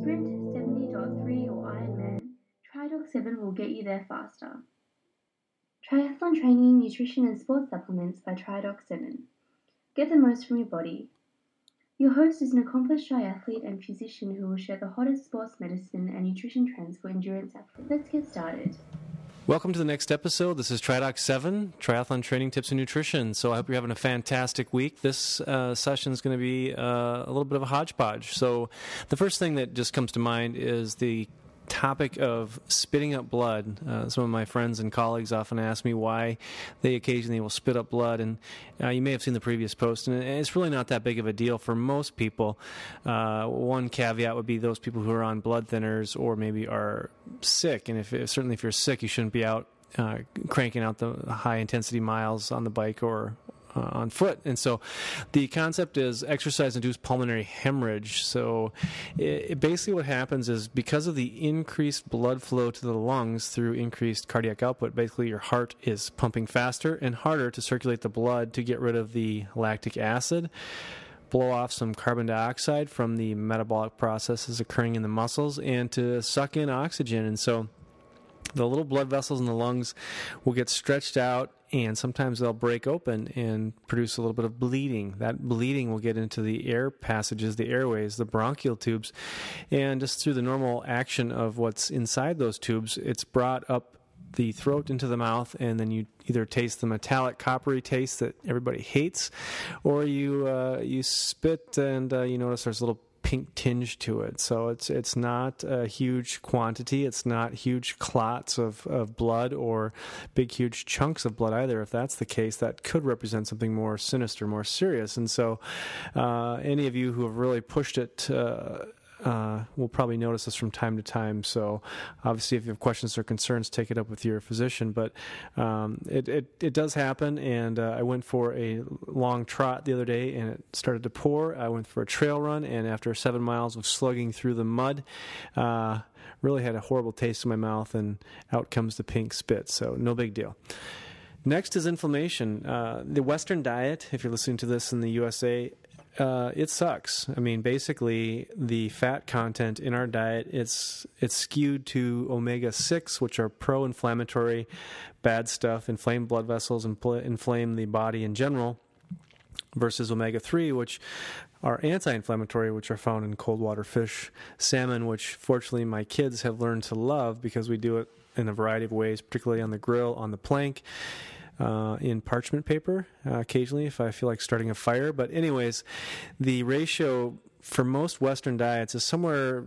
Sprint, 70.3 or Ironman, Triathlon 7 will get you there faster. Triathlon Training, Nutrition and Sports Supplements by Triathlon 7. Get the most from your body. Your host is an accomplished triathlete and physician who will share the hottest sports medicine and nutrition trends for endurance athletes. Let's get started. Welcome to the next episode. This is TriDoc 7, Triathlon Training Tips and Nutrition. So I hope you're having a fantastic week. This session is going to be a little bit of a hodgepodge. So the first thing that just comes to mind is the topic of spitting up blood. Some of my friends and colleagues often ask me why they occasionally will spit up blood, and you may have seen the previous post, and it's really not that big of a deal for most people. One caveat would be those people who are on blood thinners or maybe are sick, and certainly if you're sick, you shouldn't be out cranking out the high-intensity miles on the bike or on foot. And so the concept is exercise-induced pulmonary hemorrhage. So basically what happens is because of the increased blood flow to the lungs through increased cardiac output, basically your heart is pumping faster and harder to circulate the blood to get rid of the lactic acid, blow off some carbon dioxide from the metabolic processes occurring in the muscles, and to suck in oxygen. And so the little blood vessels in the lungs will get stretched out, and sometimes they'll break open and produce a little bit of bleeding. That bleeding will get into the air passages, the airways, the bronchial tubes, and just through the normal action of what's inside those tubes, it's brought up the throat into the mouth, and then you either taste the metallic coppery taste that everybody hates, or you spit and you notice there's a little pink tinge to it. So it's not a huge quantity. It's not huge clots of blood or big huge chunks of blood either. If that's the case, that could represent something more sinister, more serious. And so any of you who have really pushed it will probably notice this from time to time. So obviously if you have questions or concerns, take it up with your physician. But it does happen, and I went for a long trot the other day and it started to pour. I went for a trail run, and after 7 miles of slugging through the mud, really had a horrible taste in my mouth, and out comes the pink spit. So no big deal. Next is inflammation. The Western diet, if you're listening to this in the USA, it sucks. I mean, basically, the fat content in our diet, it's skewed to omega-6, which are pro-inflammatory, bad stuff, inflame blood vessels, and inflame the body in general, versus omega-3, which are anti-inflammatory, which are found in cold water fish, salmon, which fortunately my kids have learned to love because we do it in a variety of ways, particularly on the grill, on the plank, in parchment paper, occasionally if I feel like starting a fire. But anyways, the ratio for most Western diets is somewhere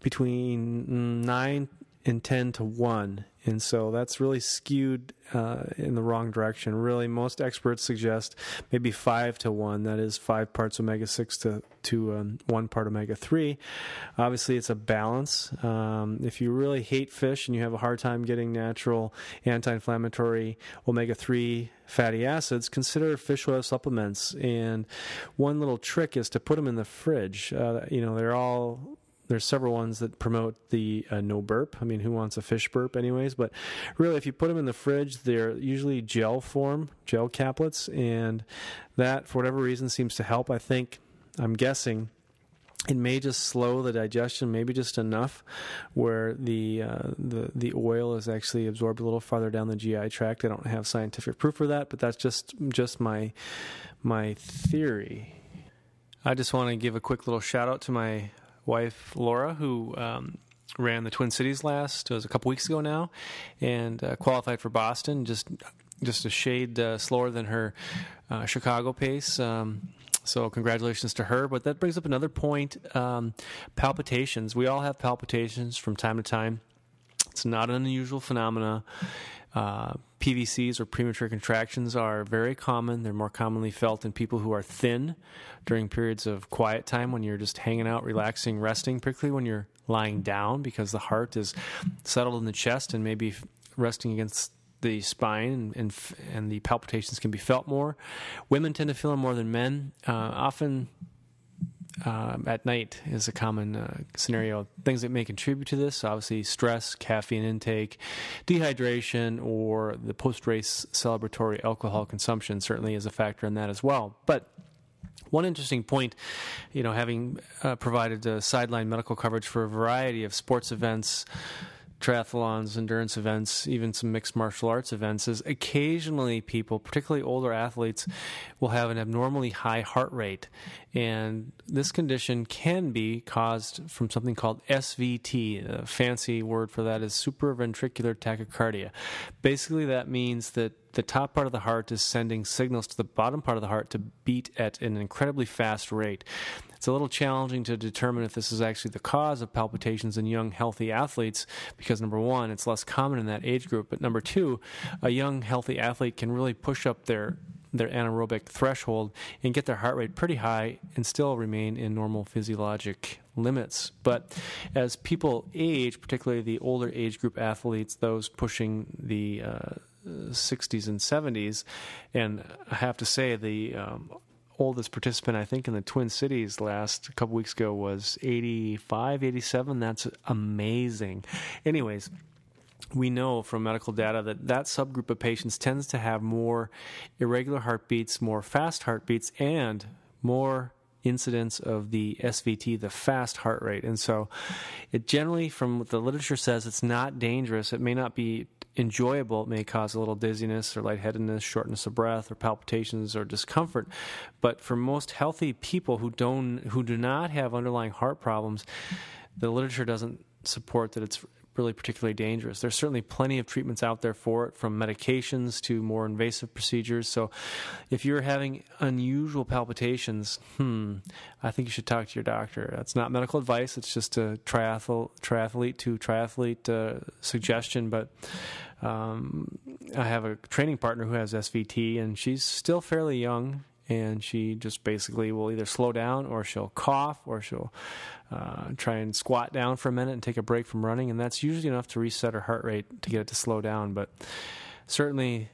between 9 and 10 to 1. And so that's really skewed in the wrong direction. Really, most experts suggest maybe 5 to 1. That is 5 parts omega-6 to 1 part omega-3. Obviously, it's a balance. If you really hate fish and you have a hard time getting natural anti-inflammatory omega-3 fatty acids, consider fish oil supplements. And one little trick is to put them in the fridge. There's several ones that promote the no burp. I mean, who wants a fish burp anyways? But really, if you put them in the fridge, they're usually gel caplets, and that, for whatever reason, seems to help. I'm guessing it may just slow the digestion, maybe just enough where the oil is actually absorbed a little farther down the GI tract. I don't have scientific proof for that, but that's just my theory. I just want to give a quick little shout out to my wife Laura, who ran the Twin Cities it was a couple weeks ago now, and qualified for Boston, just a shade slower than her Chicago pace. So congratulations to her. But that brings up another point, palpitations. We all have palpitations from time to time. It's not an unusual phenomena. PVCs, or premature contractions, are very common. They're more commonly felt in people who are thin during periods of quiet time when you're just hanging out, relaxing, resting, particularly when you're lying down because the heart is settled in the chest and maybe resting against the spine, and the palpitations can be felt more. Women tend to feel them more than men. Often at night is a common scenario. Things that may contribute to this, obviously stress, caffeine intake, dehydration, or the post-race celebratory alcohol consumption certainly is a factor in that as well. But One interesting point, having provided sideline medical coverage for a variety of sports events, triathlons, endurance events, even some mixed martial arts events, is occasionally people, particularly older athletes, will have an abnormally high heart rate. And this condition can be caused from something called SVT. A fancy word for that is supraventricular tachycardia. Basically, that means that the top part of the heart is sending signals to the bottom part of the heart to beat at an incredibly fast rate. It's a little challenging to determine if this is actually the cause of palpitations in young, healthy athletes because, number one, it's less common in that age group. But number two, a young, healthy athlete can really push up their anaerobic threshold and get their heart rate pretty high and still remain in normal physiologic limits. But as people age, particularly the older age group athletes, those pushing the 60s and 70s, and I have to say the oldest participant, I think, in the Twin Cities a couple weeks ago was 85, 87. That's amazing. Anyways, we know from medical data that subgroup of patients tends to have more irregular heartbeats, more fast heartbeats, and more incidence of the SVT, the fast heart rate. And so it generally, from what the literature says, it's not dangerous. It may not be enjoyable. It may cause a little dizziness or lightheadedness, shortness of breath, or palpitations or discomfort. But for most healthy people who do not have underlying heart problems, the literature doesn't support that it's really particularly dangerous. There's certainly plenty of treatments out there for it, from medications to more invasive procedures. So if you're having unusual palpitations, I think you should talk to your doctor. That's not medical advice. It's just a triathlete to triathlete suggestion. But I have a training partner who has SVT, and she's still fairly young. And she just basically will either slow down, or she'll cough, or she'll try and squat down for a minute and take a break from running. And that's usually enough to reset her heart rate to get it to slow down. But certainly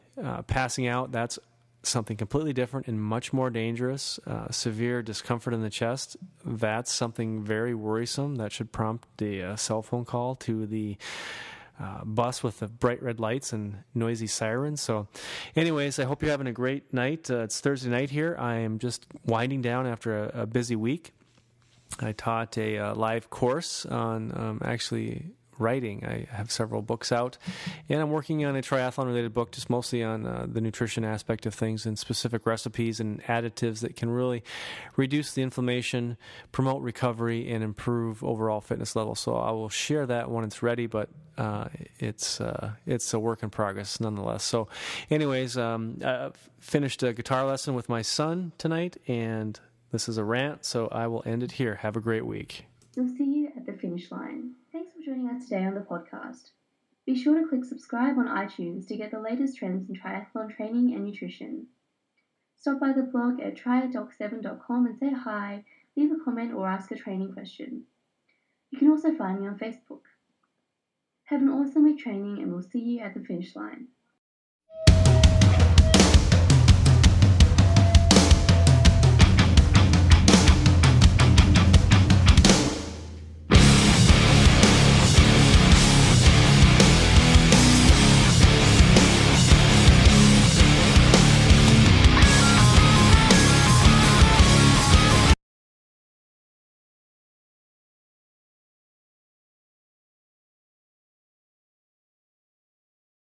passing out, that's something completely different and much more dangerous. Severe discomfort in the chest, that's something very worrisome. That should prompt the cell phone call to the bus with the bright red lights and noisy sirens. So anyways, I hope you're having a great night. It's Thursday night here. I am just winding down after a busy week. I taught a live course on actually writing. I have several books out, and I'm working on a triathlon-related book, just mostly on the nutrition aspect of things and specific recipes and additives that can really reduce the inflammation, promote recovery, and improve overall fitness levels. So I will share that when it's ready, but it's a work in progress nonetheless. So anyways, I finished a guitar lesson with my son tonight, and this is a rant, so I will end it here. Have a great week. We'll see you at the finish line. Thanks for joining us today on the podcast. Be sure to click subscribe on iTunes to get the latest trends in triathlon training and nutrition. Stop by the blog at triadoc7.com and say hi, leave a comment, or ask a training question. You can also find me on Facebook. Have an awesome week training, and we'll see you at the finish line.